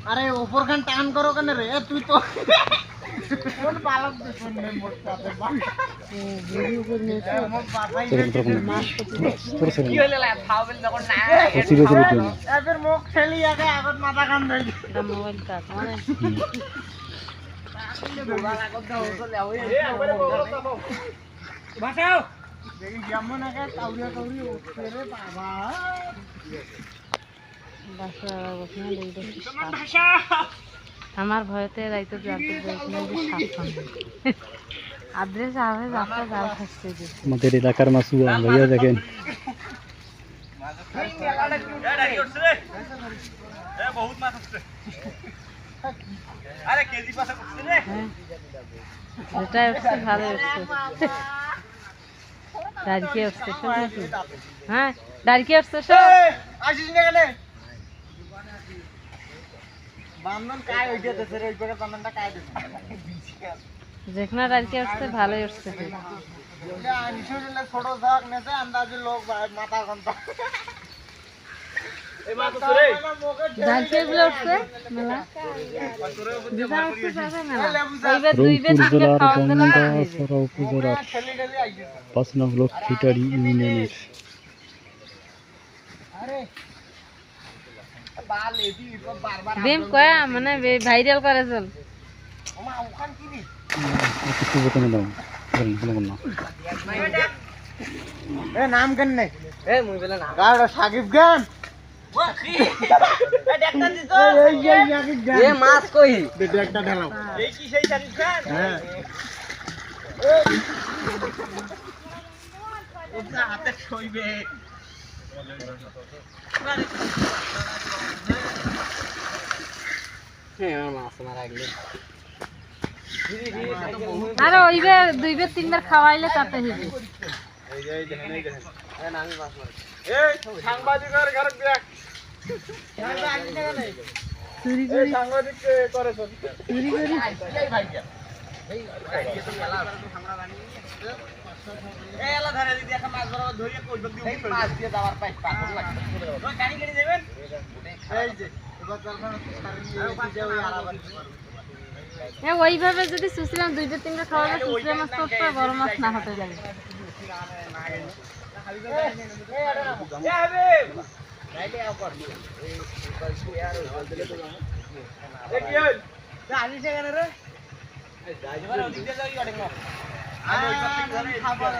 আরে উপর খান টান করো কেন রে তুই তো কোন বালক দেখুন নে মোটটাতে ভিডিও করে নিয়েছে আমার বাবাই মাছ কি হইলো লা খাও বল যখন না এদের মুখ ঠেলি আগে আগত মাথা কান ধরে এটা মোবাইল কাট মানে বাবা লাগত দাও চলে আও এ একবারে বগল দাও বাঁচাও দেখি যেমন আগে কাউরিয়া কাউরি উঠছে রে বাবা বাসা বসনা লইতে ভাষা আমার ভয়তে রাইতে যাতে বলছিলাম যে সাবধান আদ্রেস আবে যাত্রা জাল খাচ্ছে আমাদের এলাকার মাসুয়া ভাইয়া দেখেন বহুত মাছ আসছে আরে কেজি পাশে করছে রে এটা হচ্ছে ভালো হচ্ছে ডারকে হচ্ছে সব হ্যাঁ ডারকে হচ্ছে সব আসিস না কেন বান্ধন কায় হইতেছে রে ওই করে বান্ধনটা কায় দিছে যেখানে ডারকে হচ্ছে ভালোই হচ্ছে এটা আনিসুলে ছোট জাগ নেতে আন্দাজে লোক মাথা ঘন্টা এই মা তো রে ডারকে গুলো হচ্ছে মেলা দিদা হচ্ছে পাবে মেলা এইবার দুইবার দিকে খাওয়া দিলাম সরা উপজেলার 5 নং লক্ষ্মীটারি ইউনিয়নের আরে বাল এদি বারবার বেম কয়া মানে ভাইরাল করে চল ওমা ওখান কি নি কিছু বলতে না দাও বলেন না এ নাম কেন নাই এ মুই বলে না গাড়া সাকিব গান ওয়াখি এ দেখতা দিছো এই সাকিব গান এ মাছ কই বেটা একটা ঢালাও এই কি সেই সাকিব গান হ্যাঁ ওটা হাতে ছইবে আরে ওইবার দুইবার তিনবার খাওয়াইলে তাতে হইবে এই সাংবাদিকের ঘরে দেখ চুরি করে সাংবাদিক করে চুরি করে এই এলা ধরে দিদি একটা মাছ বরাবর ধরিয়ে কই বক দিয়ে মাছ দিয়ে যাওয়ার পাই পাগল লাগছে ওই গাড়ি গাড়ি যাবেন এই যে এবার চলখান সারি ওই আরাবাদ ওইভাবে যদি সুসিলাম দুইবার তিনবার খাওয়ালে সুসিলা মাছ করতে বড় মাছ না হতে যাবে খাবার